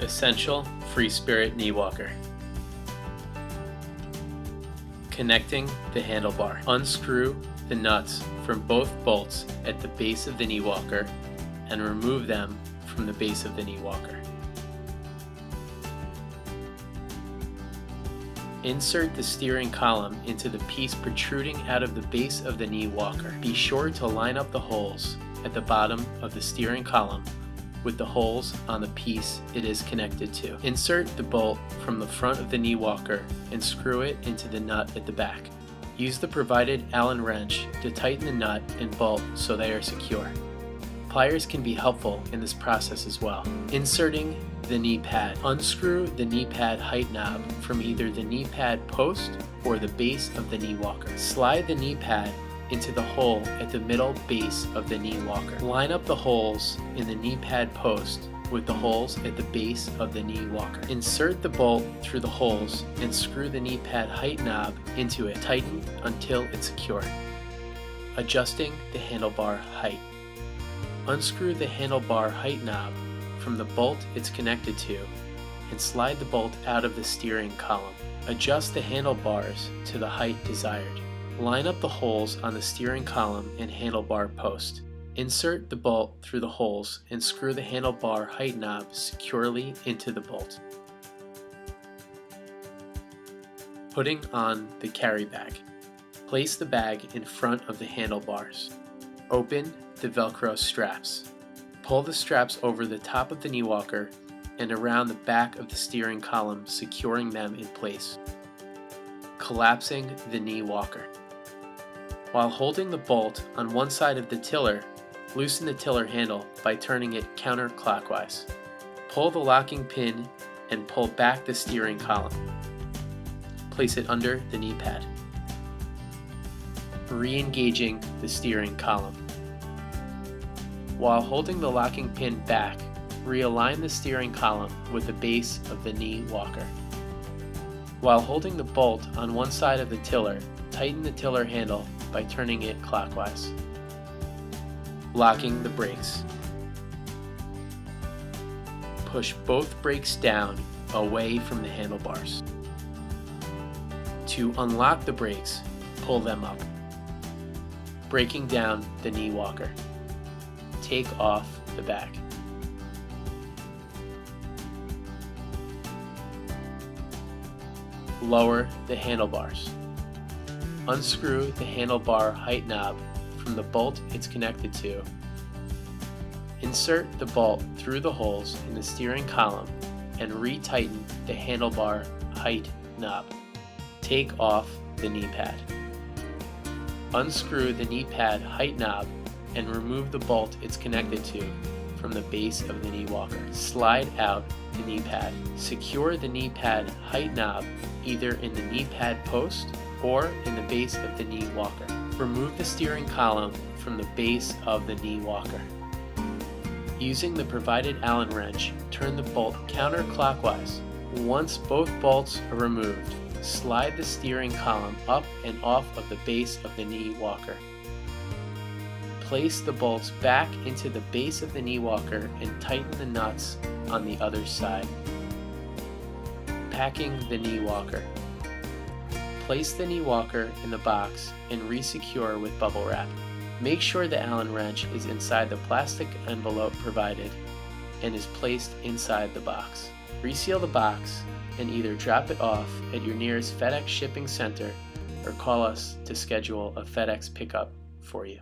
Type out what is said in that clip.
Essential Free Spirit Knee Walker. Connecting the handlebar. Unscrew the nuts from both bolts at the base of the knee walker and remove them from the base of the knee walker. Insert the steering column into the piece protruding out of the base of the knee walker. Be sure to line up the holes at the bottom of the steering column with the holes on the piece it is connected to. Insert the bolt from the front of the knee walker and screw it into the nut at the back. Use the provided Allen wrench to tighten the nut and bolt so they are secure. Pliers can be helpful in this process as well. Inserting the knee pad. Unscrew the knee pad height knob from either the knee pad post or the base of the knee walker. Slide the knee pad into the hole at the middle base of the knee walker. Line up the holes in the knee pad post with the holes at the base of the knee walker. Insert the bolt through the holes and screw the knee pad height knob into it. Tighten until it's secure. Adjusting the handlebar height. Unscrew the handlebar height knob from the bolt it's connected to and slide the bolt out of the steering column. Adjust the handlebars to the height desired. Line up the holes on the steering column and handlebar post. Insert the bolt through the holes and screw the handlebar height knob securely into the bolt. Putting on the carry bag. Place the bag in front of the handlebars. Open the Velcro straps. Pull the straps over the top of the knee walker and around the back of the steering column, securing them in place. Collapsing the knee walker. While holding the bolt on one side of the tiller, loosen the tiller handle by turning it counterclockwise. Pull the locking pin and pull back the steering column. Place it under the knee pad. Re-engaging the steering column. While holding the locking pin back, realign the steering column with the base of the knee walker. While holding the bolt on one side of the tiller, tighten the tiller handle by turning it clockwise. Locking the brakes. Push both brakes down away from the handlebars. To unlock the brakes, pull them up. Braking down the knee walker. Take off the back. Lower the handlebars. Unscrew the handlebar height knob from the bolt it's connected to. Insert the bolt through the holes in the steering column and retighten the handlebar height knob. Take off the knee pad. Unscrew the knee pad height knob and remove the bolt it's connected to from the base of the knee walker. Slide out the knee pad. Secure the knee pad height knob either in the knee pad post or in the base of the knee walker. Remove the steering column from the base of the knee walker. Using the provided Allen wrench, turn the bolt counterclockwise. Once both bolts are removed, slide the steering column up and off of the base of the knee walker. Place the bolts back into the base of the knee walker and tighten the nuts on the other side. Packing the knee walker. Place the knee walker in the box and re-secure with bubble wrap. Make sure the Allen wrench is inside the plastic envelope provided and is placed inside the box. Reseal the box and either drop it off at your nearest FedEx shipping center or call us to schedule a FedEx pickup for you.